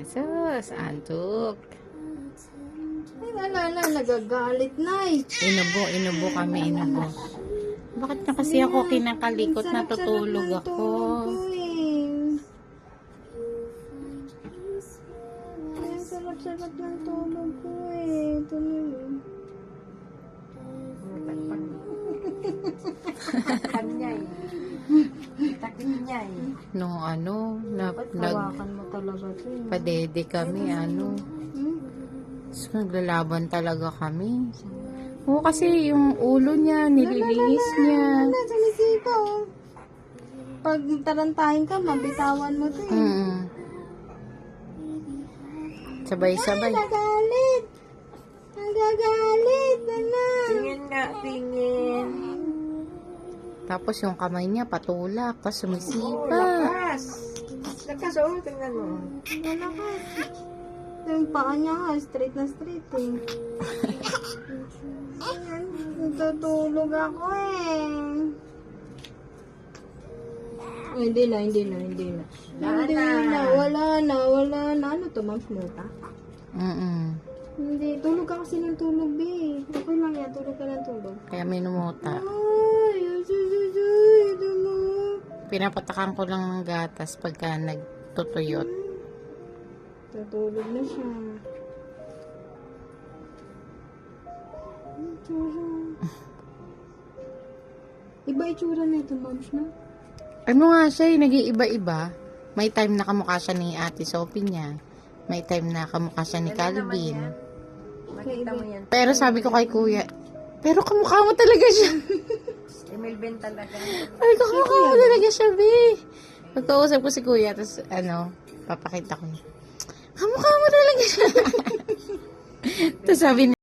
Sus, antok. Ay, wala, nagagalit na eh. Inubo kami, inubo. Bakit na kasi ako kinakalikot, natutulog ako? Ang sarap-sarap ng tulog ko eh. Tulog. Takip niya eh. Nung Hawakan mo talaga ito eh. padede kami, So, naglalaban talaga kami. Oo, kasi yung ulo niya, nililinis niya. Wala, sumisika oh. Pag tarantahin ka, mabitawan mo ito eh. Sabay-sabay. Nagagalit. Nagagalit. Wala. Tingin nga, tingin. Tapos yung kamay niya patulak, tapos Oh, sumisipa. lakas. Lakas, oh, tingnan mo. Malakas. Yung paa niya nga, straight na straight eh. Ayan, natutulog ako eh. Oh, hindi na. Wala na. Ano to, ma'am? Muta? Hindi, tulog ka kasi ng tulog, be. Okay lang yan, tulog ka ng tulog. Kaya minumuta. Ay, ito mo. Pinapatakan ko lang ng gatas pagka nagtutuyot. Natulog na siya. Itsura. Iba itsura na ito, moms, no? Ano nga siya, nag-iiba-iba. May time na kamukha siya ni Ate Sophie niya. May time na kamukha siya ni Calvin. Makita mo yan. Pero sabi ko kay Kuya, pero kamukha mo talaga siya. Emil talaga. Sabi ko, kamukha mo talaga siya, be. Pagkausap ko si Kuya, tapos papakita ko. Kamukha mo talaga siya. Tapos sabi niya,